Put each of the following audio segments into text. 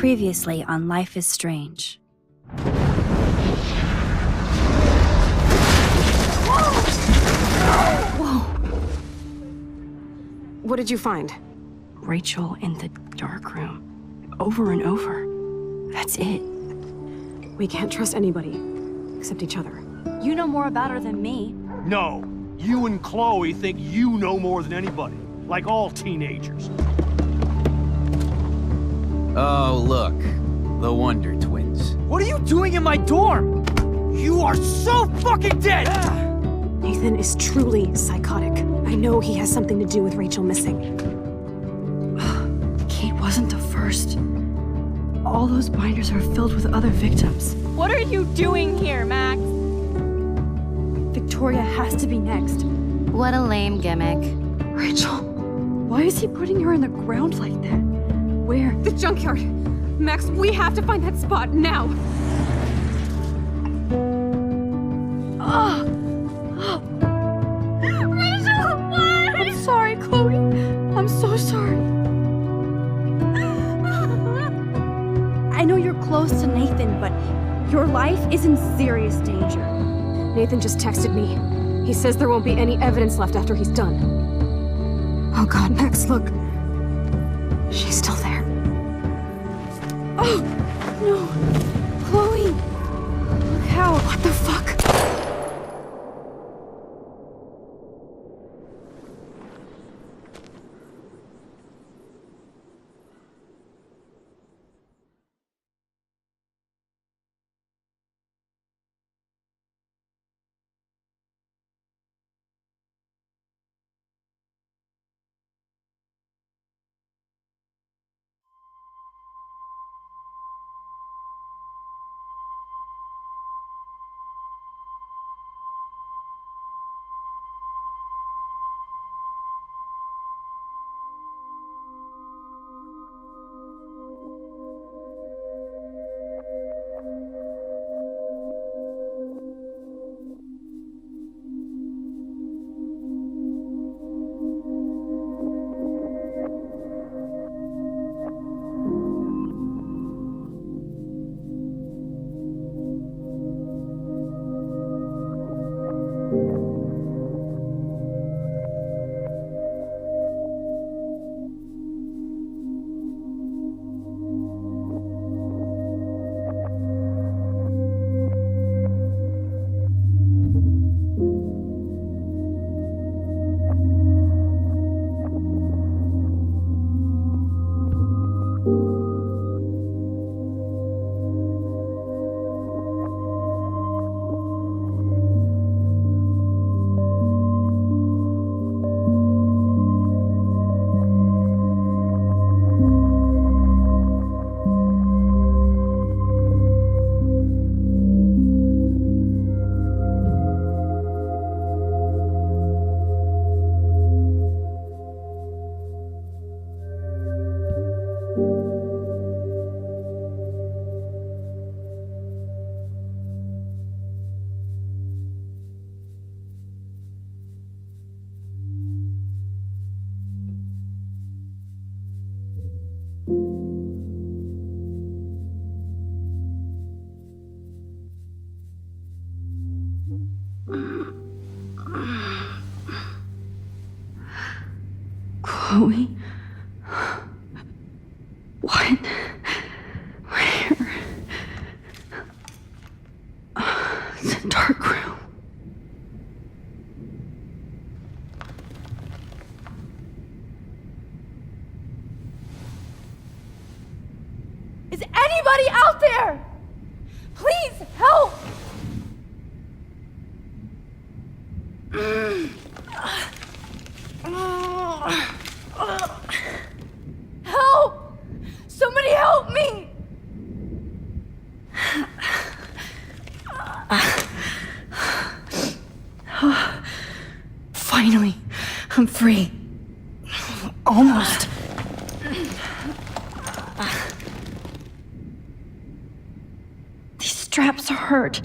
Previously on Life is Strange. Whoa! What did you find? Rachel in the dark room. Over and over. That's it. We can't trust anybody, except each other. You know more about her than me. No. You and Chloe think you know more than anybody. Like all teenagers. Oh, look. The Wonder Twins. What are you doing in my dorm? You are so fucking dead! Nathan is truly psychotic. I know he has something to do with Rachel missing. Kate wasn't the first. All those binders are filled with other victims. What are you doing here, Max? Victoria has to be next. What a lame gimmick. Rachel, why is he putting her in the ground like that? Where? The junkyard! Max, we have to find that spot now! Rachel, what? I'm sorry, Chloe. I'm so sorry. I know you're close to Nathan, but your life is in serious danger. Nathan just texted me. He says there won't be any evidence left after he's done. Oh God, Max, look. She's still there. Oh, no. Chloe. Look how. What the fuck? Chloe? What? Where? It's a dark room. Is anybody out there? Please help! Help! Somebody help me! Finally, I'm free. Almost. These straps hurt.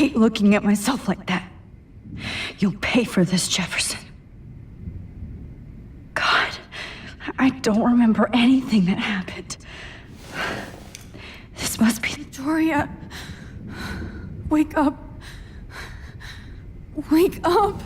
hate looking at myself like that. You'll pay for this, Jefferson. God, I don't remember anything that happened. This must be... Victoria, wake up. Wake up.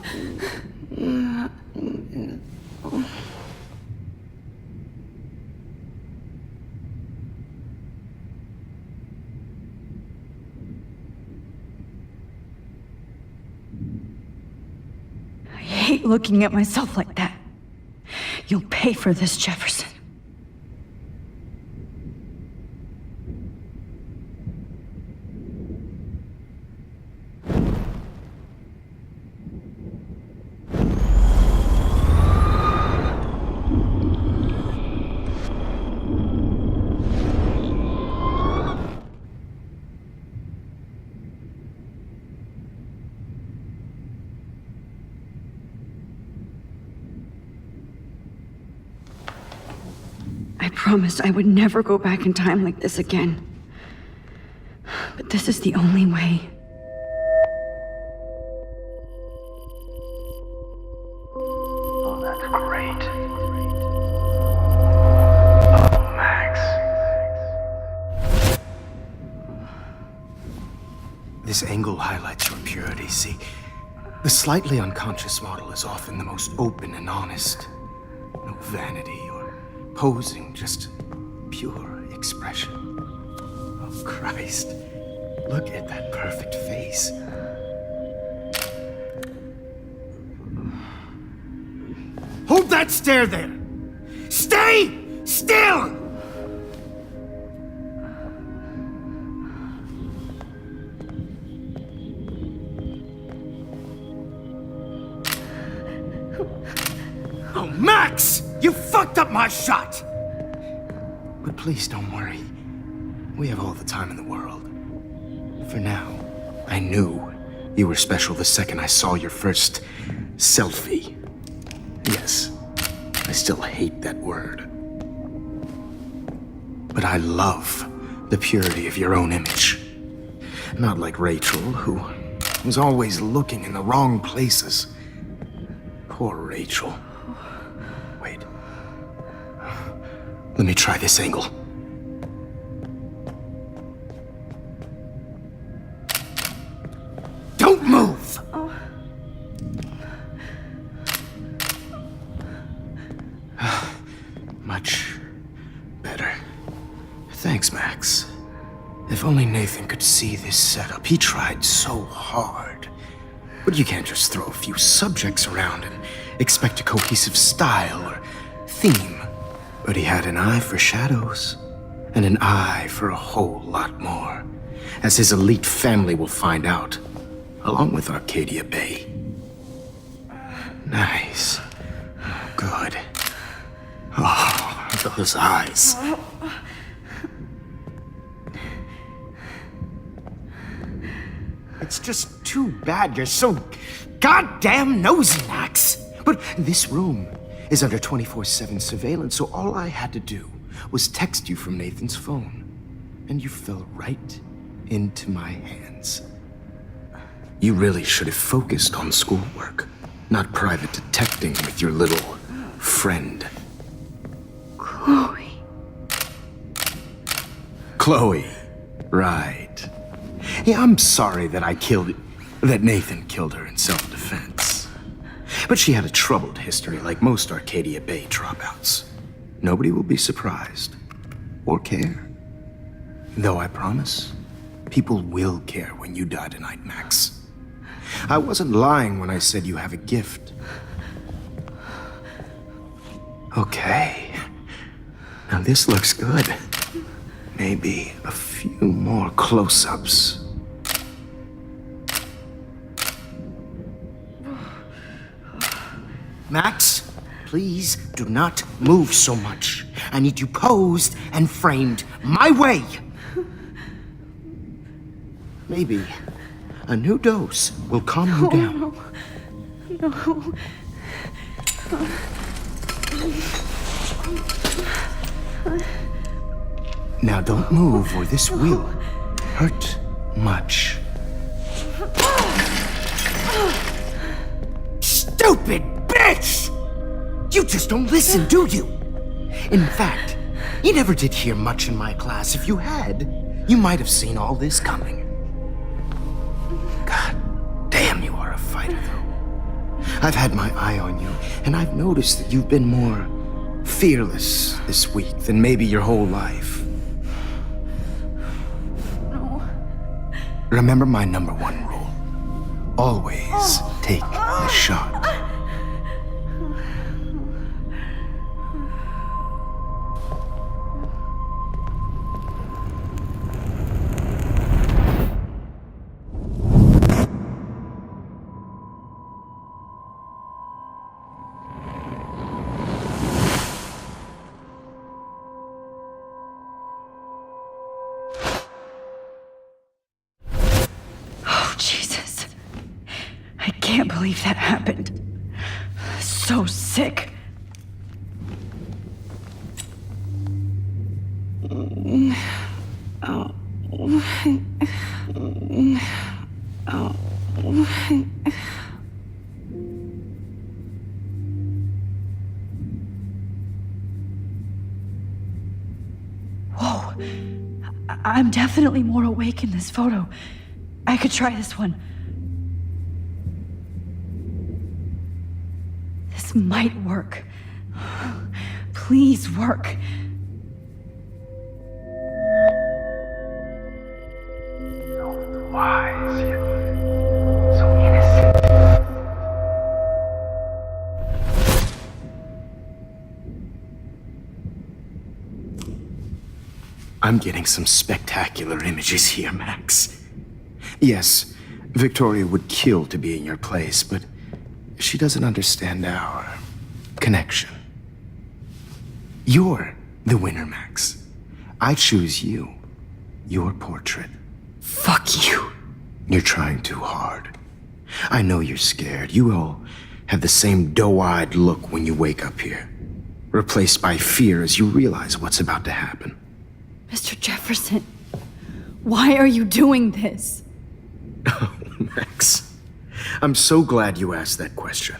I hate looking at myself like that. You'll pay for this, Jefferson. I promised I would never go back in time like this again. But this is the only way. Oh, that's great. Oh, Max. This angle highlights your purity, see? The slightly unconscious model is often the most open and honest. No vanity or posing, just pure expression. Oh, Christ. Look at that perfect face. Hold that stare there! Stay still! Oh, Max! You fucked up my shot! But please don't worry. We have all the time in the world. For now, I knew you were special the second I saw your first selfie. Yes, I still hate that word. But I love the purity of your own image. Not like Rachel, who was always looking in the wrong places. Poor Rachel. Wait. Let me try this angle. Don't move! Much better. Thanks, Max. If only Nathan could see this setup. He tried so hard. But you can't just throw a few subjects around and expect a cohesive style or theme. But he had an eye for shadows, and an eye for a whole lot more, as his elite family will find out, along with Arcadia Bay. Nice. Good. Oh, those eyes. It's just too bad you're so goddamn nosy, Max. But this room is under 24/7 surveillance, so all I had to do was text you from Nathan's phone. And you fell right into my hands. You really should have focused on schoolwork, not private detecting with your little friend. Chloe. Chloe. Right. Yeah, I'm sorry that Nathan killed her in self-defense. But she had a troubled history like most Arcadia Bay dropouts. Nobody will be surprised. Or care. Though I promise, people will care when you die tonight, Max. I wasn't lying when I said you have a gift. Okay. Now this looks good. Maybe a few more close-ups. Max, please do not move so much. I need you posed and framed my way. Maybe a new dose will calm you down. No. Now don't move or this will hurt much. Stupid bitch! You just don't listen, do you? In fact, you never did hear much in my class. If you had, you might have seen all this coming. God damn, you are a fighter, though. I've had my eye on you, and I've noticed that you've been more fearless this week than maybe your whole life. No. Remember my number one rule. Always take the shot. Oh, Jesus. I can't believe that happened. So sick. Whoa. I'm definitely more awake in this photo. I could try this one. This might work. Please work. So wise, yet so innocent. I'm getting some spectacular images here, Max. Yes, Victoria would kill to be in your place, but she doesn't understand our connection. You're the winner, Max. I choose you. Your portrait. Fuck you. You're trying too hard. I know you're scared. You all have the same doe-eyed look when you wake up here, replaced by fear as you realize what's about to happen. Mr. Jefferson, why are you doing this? Oh, Max. I'm so glad you asked that question.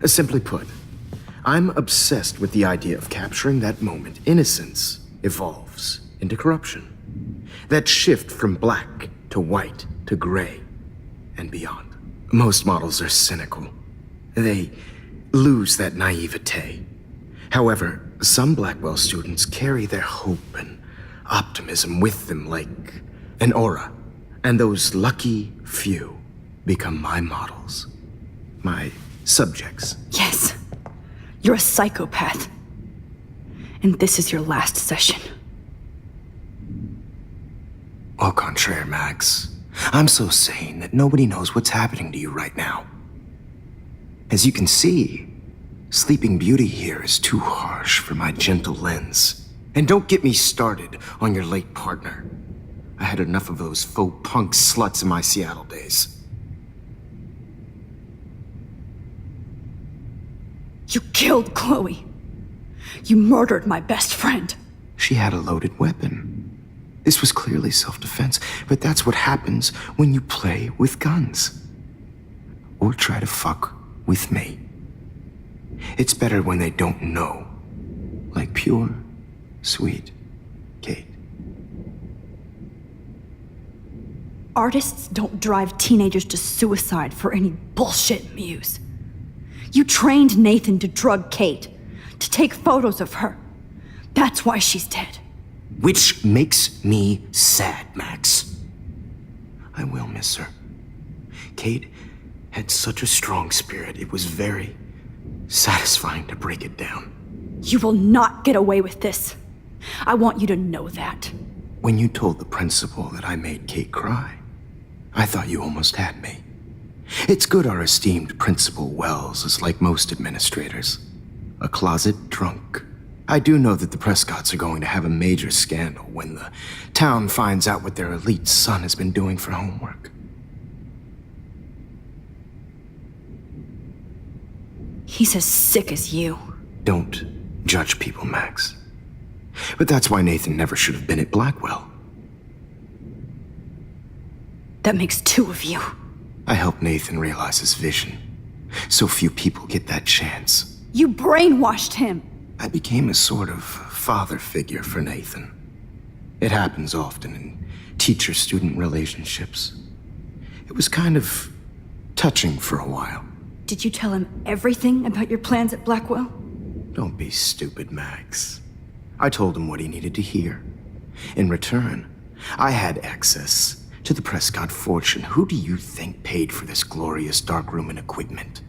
Simply put, I'm obsessed with the idea of capturing that moment innocence evolves into corruption. That shift from black to white to gray and beyond. Most models are cynical. They lose that naivete. However, some Blackwell students carry their hope and optimism with them like an aura. And those lucky few become my models. My subjects. Yes, you're a psychopath. And this is your last session. Au contraire, Max. I'm so sane that nobody knows what's happening to you right now. As you can see, Sleeping Beauty here is too harsh for my gentle lens. And don't get me started on your late partner. I had enough of those faux punk sluts in my Seattle days. You killed Chloe. You murdered my best friend. She had a loaded weapon. This was clearly self-defense, but that's what happens when you play with guns. Or try to fuck with me. It's better when they don't know. Like pure, sweet Kate. Artists don't drive teenagers to suicide for any bullshit muse. You trained Nathan to drug Kate, to take photos of her. That's why she's dead. Which makes me sad, Max. I will miss her. Kate had such a strong spirit, it was very satisfying to break it down. You will not get away with this. I want you to know that. When you told the principal that I made Kate cry, I thought you almost had me. It's good our esteemed Principal Wells is like most administrators. A closet drunk. I do know that the Prescotts are going to have a major scandal when the town finds out what their elite son has been doing for homework. He's as sick as you. Don't judge people, Max. But that's why Nathan never should have been at Blackwell. That makes two of you. I helped Nathan realize his vision. So few people get that chance. You brainwashed him. I became a sort of father figure for Nathan. It happens often in teacher-student relationships. It was kind of touching for a while. Did you tell him everything about your plans at Blackwell? Don't be stupid, Max. I told him what he needed to hear. In return, I had access to the Prescott fortune. Who do you think paid for this glorious darkroom and equipment?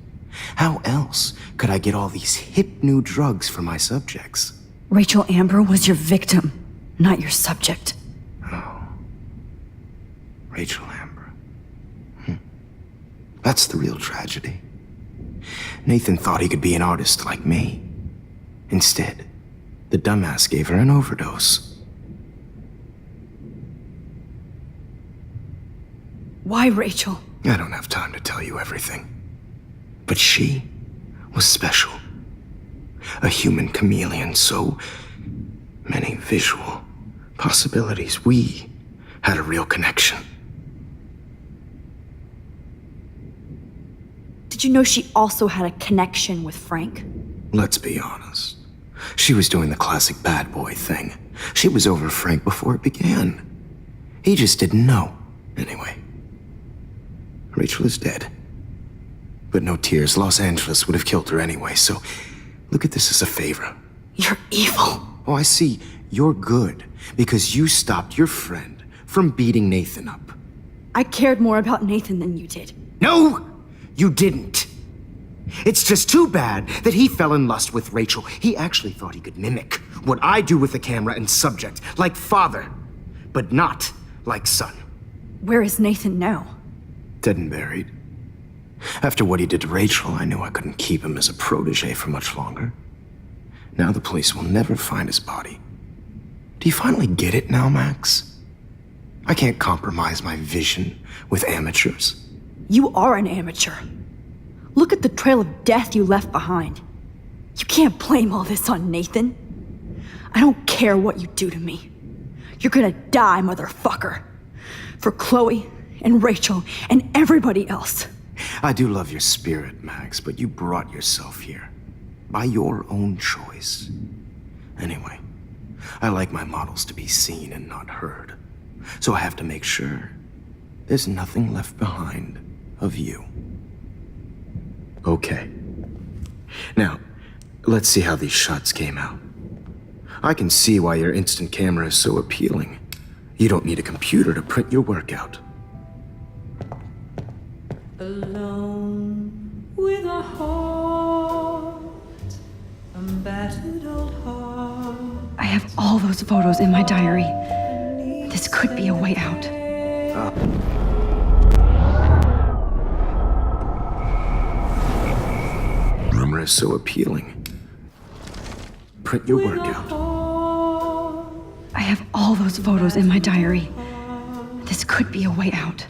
How else could I get all these hip new drugs for my subjects? Rachel Amber was your victim, not your subject. Oh. Rachel Amber. That's the real tragedy. Nathan thought he could be an artist like me. Instead, the dumbass gave her an overdose. Why Rachel? I don't have time to tell you everything. But she was special. A human chameleon, so many visual possibilities. We had a real connection. Did you know she also had a connection with Frank? Let's be honest. She was doing the classic bad boy thing. She was over Frank before it began. He just didn't know. Anyway, Rachel is dead. But no tears. Los Angeles would have killed her anyway, so look at this as a favor. You're evil. Oh, I see. You're good because you stopped your friend from beating Nathan up. I cared more about Nathan than you did. No, you didn't. It's just too bad that he fell in lust with Rachel. He actually thought he could mimic what I do with the camera and subject, like father, but not like son. Where is Nathan now? Dead and buried. After what he did to Rachel, I knew I couldn't keep him as a protege for much longer. Now the police will never find his body. Do you finally get it now, Max? I can't compromise my vision with amateurs. You are an amateur. Look at the trail of death you left behind. You can't blame all this on Nathan. I don't care what you do to me. You're gonna die, motherfucker. For Chloe and Rachel and everybody else. I do love your spirit, Max, but you brought yourself here. By your own choice. Anyway, I like my models to be seen and not heard. So I have to make sure there's nothing left behind of you. Okay. Now, let's see how these shots came out. I can see why your instant camera is so appealing. You don't need a computer to print your work out. Alone with a heart, a battered old heart. I have all those photos in my diary. This could be a way out. Rumor is so appealing. Print your work out. I have all those photos in my diary. This could be a way out.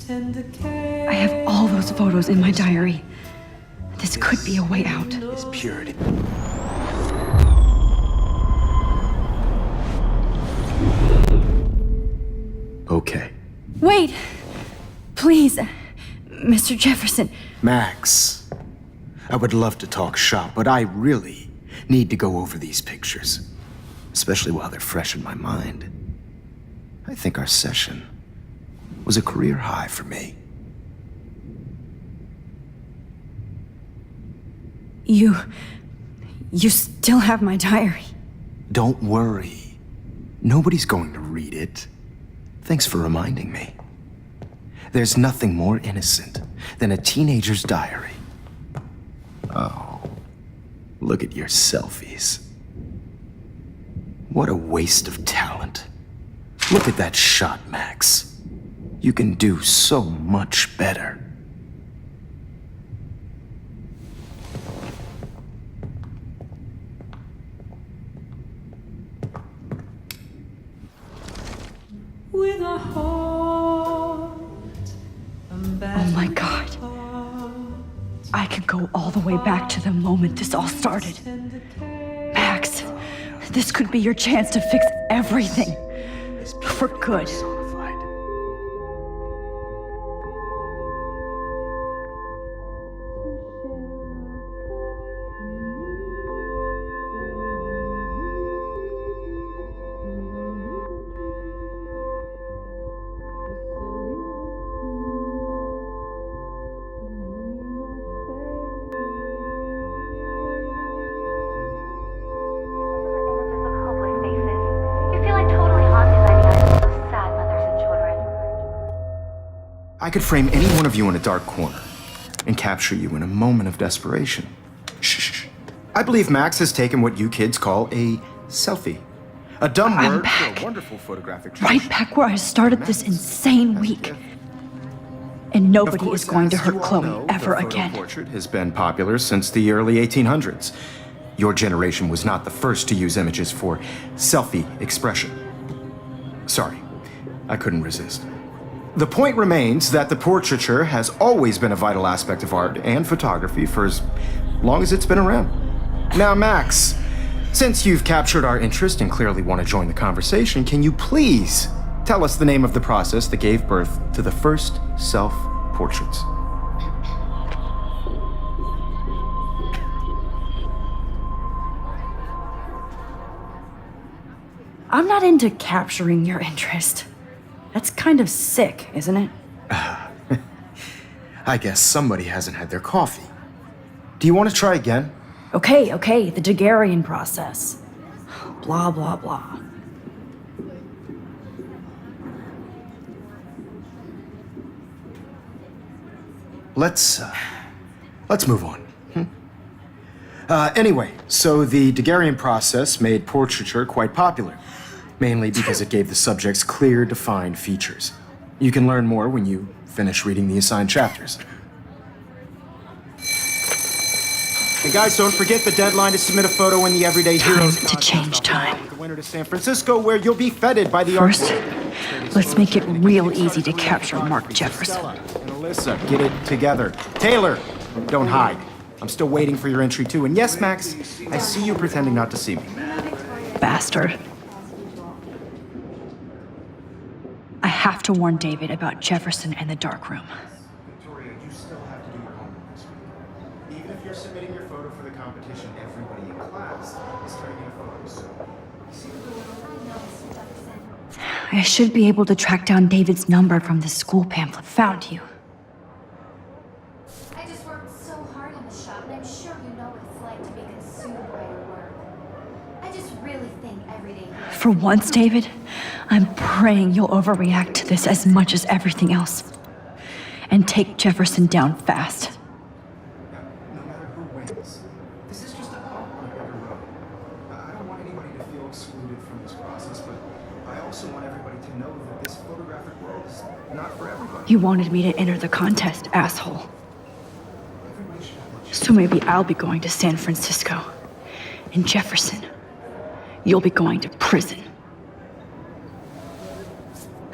I have all those photos in my diary. This could be a way out. Is purity. Okay. Wait! Please, Mr. Jefferson. Max, I would love to talk shop, but I really need to go over these pictures. Especially while they're fresh in my mind. I think our session was a career high for me. You still have my diary. Don't worry. Nobody's going to read it. Thanks for reminding me. There's nothing more innocent than a teenager's diary. Oh, look at your selfies. What a waste of talent. Look at that shot, Max. You can do so much better. With a heart, Oh my God. I could go all the way back to the moment this all started. Max, this could be your chance to fix everything. For good. I could frame any one of you in a dark corner and capture you in a moment of desperation. Shh. I believe Max has taken what you kids call a selfie. A dumb I'm word back. for a wonderful photographic Right tradition. back where I started this insane week. And nobody is going to hurt Chloe ever the photo again. Portrait has been popular since the early 1800s. Your generation was not the first to use images for selfie expression. Sorry, I couldn't resist. The point remains that the portraiture has always been a vital aspect of art and photography for as long as it's been around. Now, Max, since you've captured our interest and clearly want to join the conversation, can you please tell us the name of the process that gave birth to the first self-portraits? I'm not into capturing your interest. That's kind of sick, isn't it? I guess somebody hasn't had their coffee. Do you want to try again? Okay, the Daguerrean process. Blah, blah, blah. Let's move on. Anyway, so the Daguerrean process made portraiture quite popular, mainly because it gave the subjects clear, defined features. You can learn more when you finish reading the assigned chapters. Hey guys, don't forget the deadline to submit a photo in the Everyday Heroes Time to change time. The winner to San Francisco, where you'll be feted by the First, art. let's make it real easy to capture Mark Jefferson. And Alyssa, get it together. Taylor, don't hide. I'm still waiting for your entry too. And yes, Max, I see you pretending not to see me. Bastard. I have to warn David about Jefferson and the dark room. Victoria, you still have to do your homework this week. Even if you're submitting your photo for the competition, everybody in class is turning in a photo, so... I should be able to track down David's number from the school pamphlet. Found you. I just worked so hard in the shop, and I'm sure you know what it's like to be consumed by your work. I just really think everyday... For once, David, I'm praying you'll overreact to this as much as everything else. And take Jefferson down fast. No matter who wins, this is just a bump on a bigger road. I don't want anybody to feel excluded from this process, but I also want everybody to know that this photographic world is not for everybody. You wanted me to enter the contest, asshole. So maybe I'll be going to San Francisco. And Jefferson, you'll be going to prison.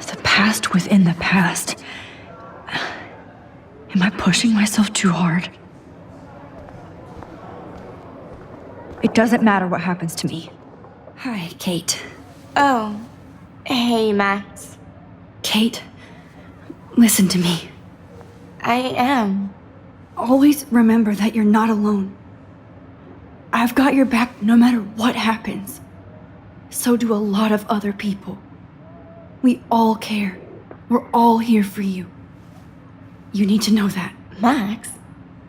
The past within the past. Am I pushing myself too hard? It doesn't matter what happens to me. Hi, Kate. Oh. Hey, Max. Kate, listen to me. I am. Always remember that you're not alone. I've got your back no matter what happens. So do a lot of other people. We all care. We're all here for you. You need to know that. Max,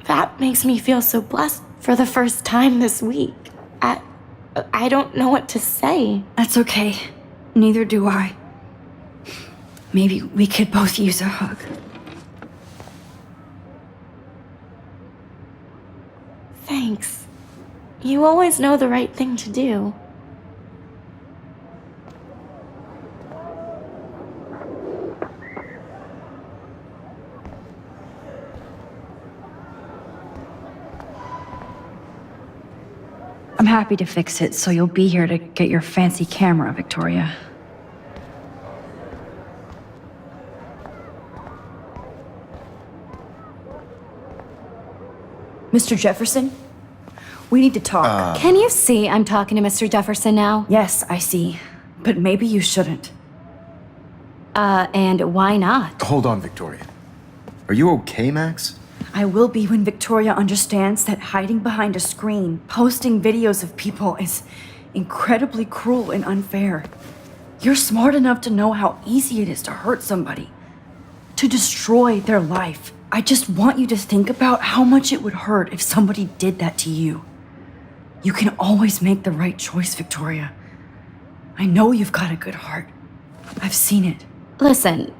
that makes me feel so blessed for the first time this week. I don't know what to say. That's okay. Neither do I. Maybe we could both use a hug. Thanks. You always know the right thing to do. I'm happy to fix it, so you'll be here to get your fancy camera, Victoria. Mr. Jefferson? We need to talk. Can you see I'm talking to Mr. Jefferson now? Yes, I see. But maybe you shouldn't. And why not? Hold on, Victoria. Are you okay, Max? I will be when Victoria understands that hiding behind a screen, posting videos of people is incredibly cruel and unfair. You're smart enough to know how easy it is to hurt somebody, to destroy their life. I just want you to think about how much it would hurt if somebody did that to you. You can always make the right choice, Victoria. I know you've got a good heart. I've seen it. Listen,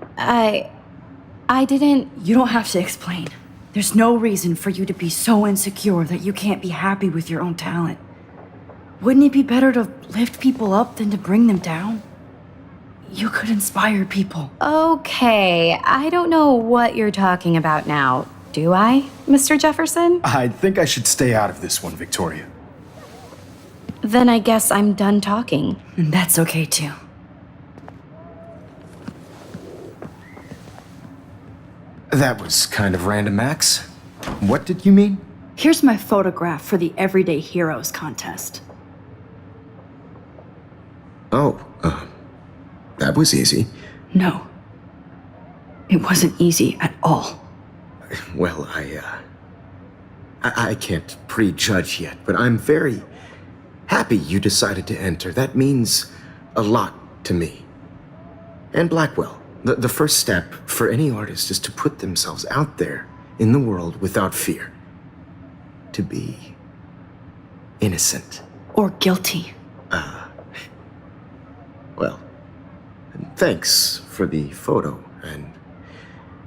I didn't... You don't have to explain. There's no reason for you to be so insecure that you can't be happy with your own talent. Wouldn't it be better to lift people up than to bring them down? You could inspire people. Okay, I don't know what you're talking about now. Do I, Mr. Jefferson? I think I should stay out of this one, Victoria. Then I guess I'm done talking. And that's okay too. That was kind of random, Max. What did you mean? Here's my photograph for the Everyday Heroes contest. Oh, that was easy. No. It wasn't easy at all. Well, I can't prejudge yet, but I'm very happy you decided to enter. That means a lot to me. And Blackwell. The first step for any artist is to put themselves out there in the world without fear. To be innocent. Or guilty. Well, thanks for the photo, and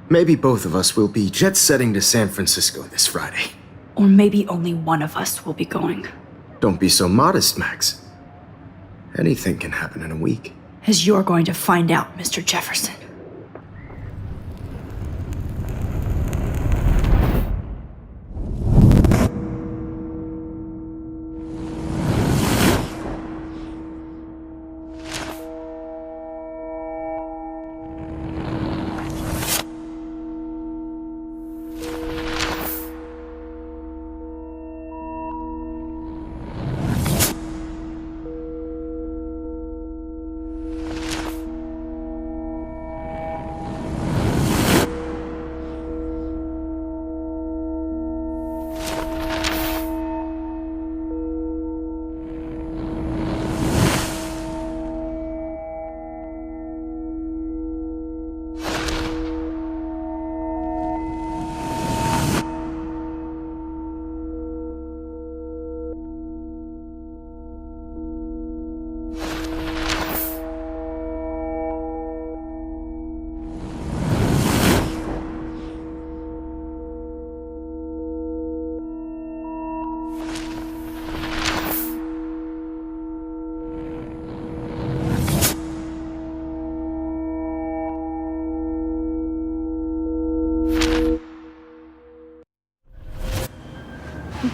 maybe both of us will be jet-setting to San Francisco this Friday. Or maybe only one of us will be going. Don't be so modest, Max. Anything can happen in a week. As you're going to find out, Mr. Jefferson.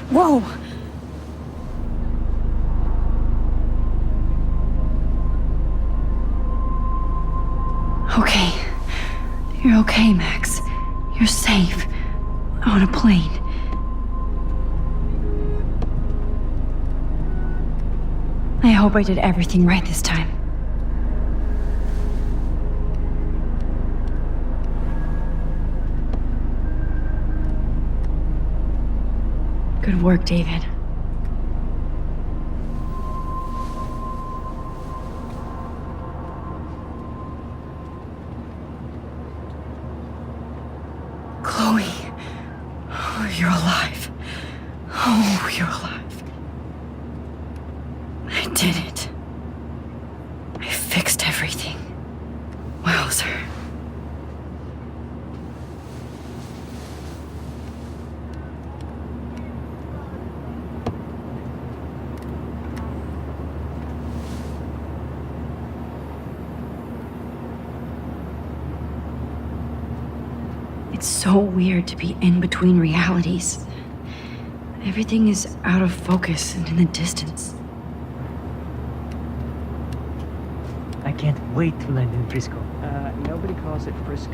Whoa! Okay. You're okay, Max. You're safe. On a plane. I hope I did everything right this time. Good work, David. Chloe. Oh, you're alive. Oh, you're alive. I did it. I fixed everything. Wowzer. It's so weird to be in between realities. Everything is out of focus and in the distance. I can't wait to land in Frisco. Nobody calls it Frisco.